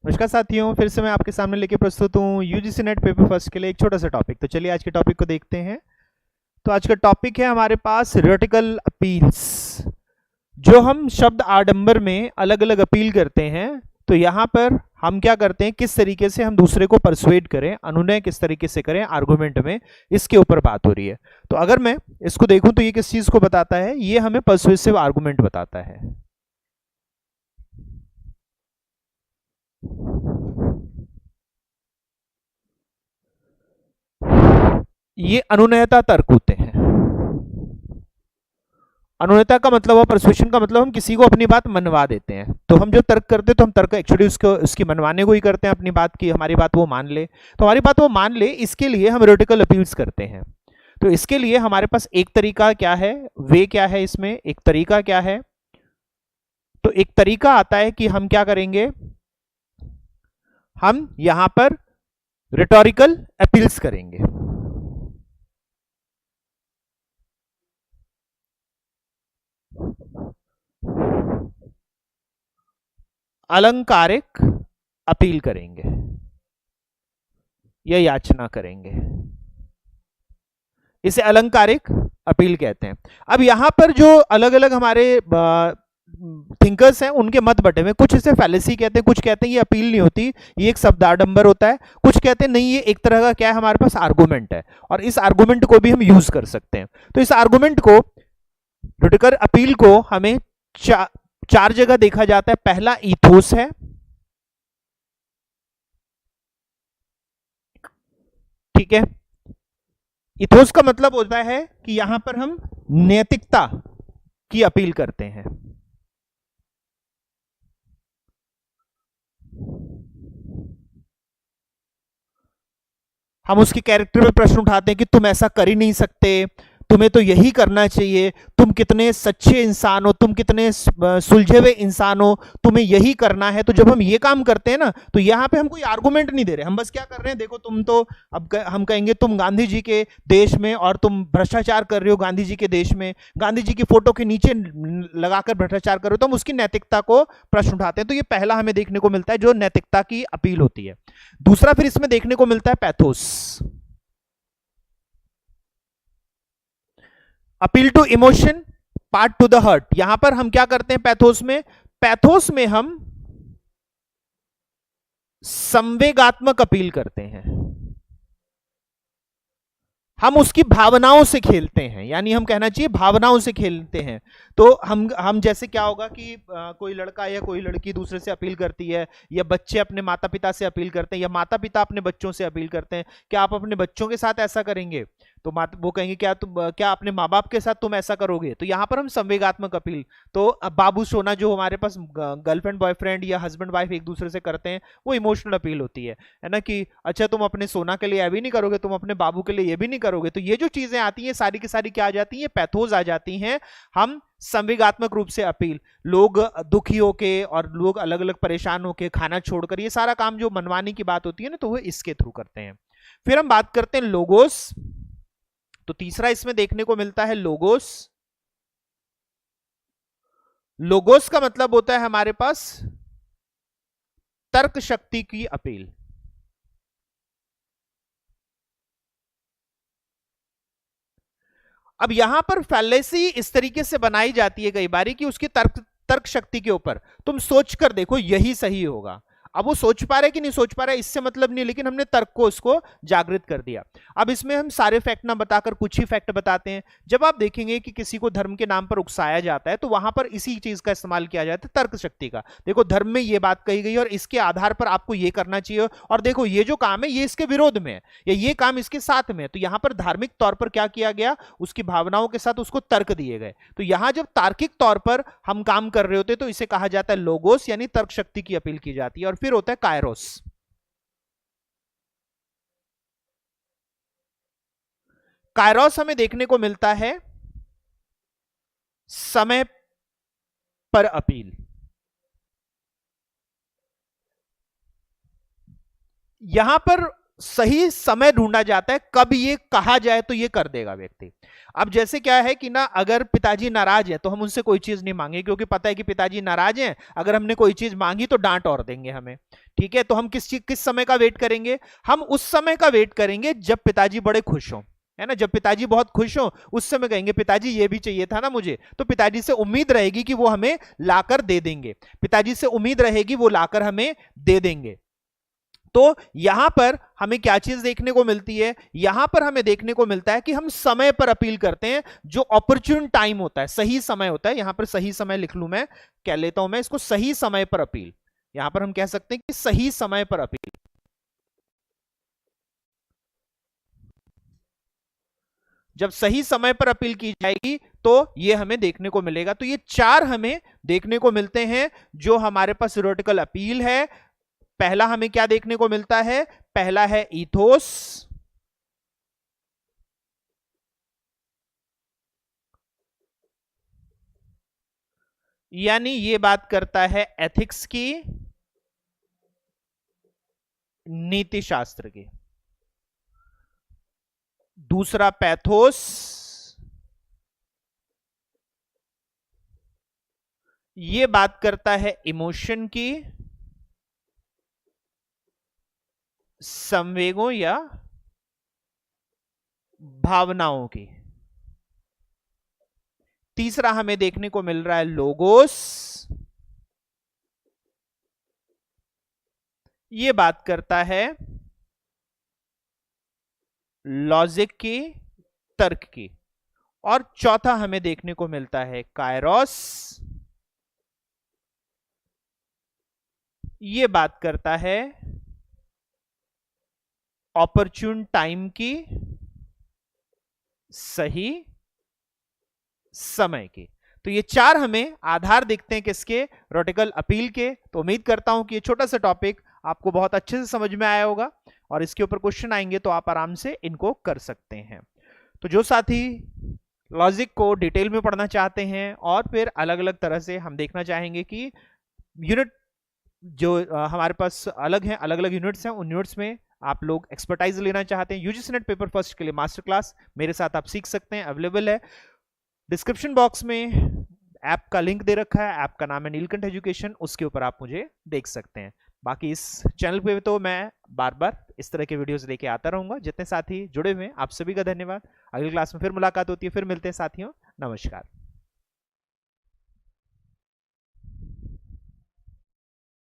नमस्कार साथियों, फिर से मैं आपके सामने लेके प्रस्तुत हूँ यूजीसी नेट पेपर फर्स्ट के लिए एक छोटा सा टॉपिक। तो चलिए आज के टॉपिक को देखते हैं। तो आज का टॉपिक है हमारे पास रिटोरिकल अपील्स। जो हम शब्द आडंबर में अलग अलग अपील करते हैं, तो यहाँ पर हम क्या करते हैं, किस तरीके से हम दूसरे को परसुएड करें, अनुनय किस तरीके से करें आर्गुमेंट में, इसके ऊपर बात हो रही है। तो अगर मैं इसको देखूं तो ये किस चीज को बताता है, ये हमें परसुएसिव आर्गुमेंट बताता है। ये अनुनयता तर्क होते हैं। अनुनयता का मतलब, परसुएशन का मतलब हम किसी को अपनी बात मनवा देते हैं। तो हम जो तर्क करते हैं, तो हम तर्क एक्चुअली उसकी मनवाने को ही करते हैं, अपनी बात की, हमारी बात वो मान ले। तो हमारी बात वो मान ले, इसके लिए हम रिटोरिकल अपील्स करते हैं। तो इसके लिए हमारे पास एक तरीका क्या है, वे क्या है, इसमें एक तरीका क्या है। तो एक तरीका आता है कि हम क्या करेंगे, हम यहां पर रिटोरिकल अपील्स करेंगे। अलंकारिक अपील करेंगे या याचना करेंगे, इसे अलंकारिक अपील कहते हैं। अब यहां पर जो अलग अलग हमारे थिंकर्स हैं, उनके मत बटे हुए। कुछ इसे फैलेसी कहते हैं, कुछ कहते हैं ये अपील नहीं होती, ये एक शब्दाडंबर होता है। कुछ कहते हैं नहीं, ये एक तरह का क्या है, हमारे पास आर्गुमेंट है, और इस आर्गुमेंट को भी हम यूज कर सकते हैं। तो इस आर्गुमेंट को, रिटोरिकल अपील को, हमें चार जगह देखा जाता है। पहला ईथोस है, ठीक है। इथोस का मतलब होता है कि यहां पर हम नैतिकता की अपील करते हैं। हम उसके कैरेक्टर में प्रश्न उठाते हैं कि तुम ऐसा कर ही नहीं सकते, तुम्हें तो यही करना चाहिए, तुम कितने सच्चे इंसान हो, तुम कितने सुलझे हुए इंसान हो, तुम्हें यही करना है। तो जब हम ये काम करते हैं ना, तो यहां पे हम कोई आर्गुमेंट नहीं दे रहे, हम बस क्या कर रहे हैं, देखो तुम तो, अब हम कहेंगे तुम गांधी जी के देश में और तुम भ्रष्टाचार कर रहे हो, गांधी जी के देश में गांधी जी की फोटो के नीचे लगाकर भ्रष्टाचार कर रहे हो, तो हम उसकी नैतिकता को प्रश्न उठाते हैं। तो ये पहला हमें देखने को मिलता है, जो नैतिकता की अपील होती है। दूसरा फिर इसमें देखने को मिलता है pathos, appeal to emotion, part to the heart. यहां पर हम क्या करते हैं पैथोस में, पैथोस में हम संवेगात्मक अपील करते हैं, हम उसकी भावनाओं से खेलते हैं, यानी हम कहना चाहिए भावनाओं से खेलते हैं। तो हम जैसे क्या होगा कि कोई लड़का या कोई लड़की दूसरे से अपील करती है, या बच्चे अपने माता पिता से अपील करते हैं, या माता पिता अपने बच्चों से अपील करते हैं, क्या आप अपने बच्चों के साथ ऐसा करेंगे, तो वो कहेंगे क्या अपने माँ बाप के साथ तुम ऐसा करोगे। तो यहां पर हम संवेगात्मक अपील, तो अब बाबू सोना जो हमारे पास गर्लफ्रेंड बॉयफ्रेंड या हस्बैंड वाइफ एक दूसरे से करते हैं, वो इमोशनल अपील होती है ना, कि अच्छा तुम अपने सोना के लिए ये भी नहीं करोगे, तुम अपने बाबू के लिए ये भी नहीं करोगे। तो ये जो चीजें आती हैं सारी की सारी क्या आ जाती है, पैथोज आ जाती हैं। हम संवेगात्मक रूप से अपील, लोग दुखी होके और लोग अलग अलग परेशान होके खाना छोड़कर, ये सारा काम जो मनवाने की बात होती है ना, तो वो इसके थ्रू करते हैं। फिर हम बात करते हैं लोगोस। तो तीसरा इसमें देखने को मिलता है लोगोस। लोगोस का मतलब होता है हमारे पास तर्क शक्ति की अपील। अब यहां पर फैलेसी इस तरीके से बनाई जाती है कई बारी कि उसकी तर्क शक्ति के ऊपर तुम सोच कर देखो यही सही होगा। अब वो सोच पा रहे कि नहीं सोच पा रहे इससे मतलब नहीं, लेकिन हमने तर्क को उसको जागृत कर दिया। अब इसमें हम सारे फैक्ट ना बताकर कुछ ही फैक्ट बताते हैं। जब आप देखेंगे कि किसी को धर्म के नाम पर उकसाया जाता है, तो वहां पर इसी चीज का इस्तेमाल किया जाता है, तर्क शक्ति का। देखो धर्म में ये बात कही गई और इसके आधार पर आपको ये करना चाहिए, और देखो ये जो काम है ये इसके विरोध में है, या ये काम इसके साथ में है। तो यहां पर धार्मिक तौर पर क्या किया गया, उसकी भावनाओं के साथ उसको तर्क दिए गए। तो यहां जब तार्किक तौर पर हम काम कर रहे होते तो इसे कहा जाता है लोगोस, यानी तर्क शक्ति की अपील की जाती है। और फिर होता है कायरोस। कायरोस हमें देखने को मिलता है समय पर अपील। यहां पर सही समय ढूंढा जाता है, कब ये कहा जाए तो ये कर देगा व्यक्ति। अब जैसे क्या है कि ना, अगर पिताजी नाराज है तो हम उनसे कोई चीज नहीं मांगे, क्योंकि पता है कि पिताजी नाराज हैं, अगर हमने कोई चीज मांगी तो डांट और देंगे हमें। ठीक है, तो हम किस समय का वेट करेंगे? हम उस समय का वेट करेंगे जब पिताजी बड़े खुश हों, है ना। जब पिताजी बहुत खुश हो उस समय कहेंगे पिताजी ये भी चाहिए था ना मुझे, तो पिताजी से उम्मीद रहेगी कि वो हमें लाकर दे देंगे, पिताजी से उम्मीद रहेगी वो लाकर हमें दे देंगे। तो यहां पर हमें क्या चीज देखने को मिलती है? यहां पर हमें देखने को मिलता है कि हम समय पर अपील करते हैं, जो ऑपर्चुन टाइम होता है, सही समय होता है। यहां पर सही समय लिख लूं, मैं कह लेता हूं मैं इसको, सही समय पर अपील। यहां पर हम कह सकते हैं कि सही समय पर अपील। जब सही समय पर अपील की जाएगी तो ये हमें देखने को मिलेगा। तो ये चार हमें देखने को मिलते हैं जो हमारे पास थ्योरेटिकल अपील है। पहला हमें क्या देखने को मिलता है? पहला है ईथोस, यानी ये बात करता है एथिक्स की, नीति शास्त्र की। दूसरा पैथोस, ये बात करता है इमोशन की, संवेगों या भावनाओं की। तीसरा हमें देखने को मिल रहा है लोगोस, ये बात करता है लॉजिक की, तर्क की। और चौथा हमें देखने को मिलता है कायरोस, ये बात करता है ऑपर्चुन टाइम की, सही समय की। तो ये चार हमें आधार दिखते हैं किसके? थ्योरेटिकल अपील के। तो उम्मीद करता हूं कि ये छोटा सा टॉपिक आपको बहुत अच्छे से समझ में आया होगा, और इसके ऊपर क्वेश्चन आएंगे तो आप आराम से इनको कर सकते हैं। तो जो साथी लॉजिक को डिटेल में पढ़ना चाहते हैं और फिर अलग अलग तरह से हम देखना चाहेंगे कि यूनिट जो हमारे पास अलग हैं, अलग अलग यूनिट्स हैं, उन यूनिट्स में आप लोग एक्सपर्टाइज लेना चाहते हैं, यूजीसी नेट पेपर फर्स्ट के लिए मास्टर क्लास मेरे साथ आप सीख सकते हैं, अवेलेबल है। डिस्क्रिप्शन बॉक्स में ऐप का लिंक दे रखा है, ऐप का नाम है नीलकंठ एजुकेशन, उसके ऊपर आप मुझे देख सकते हैं। बाकी इस चैनल पे तो मैं बार बार इस तरह के वीडियोस लेके आता रहूंगा। जितने साथी जुड़े हुए हैं आप सभी का धन्यवाद। अगली क्लास में फिर मुलाकात होती है, फिर मिलते हैं साथियों, नमस्कार।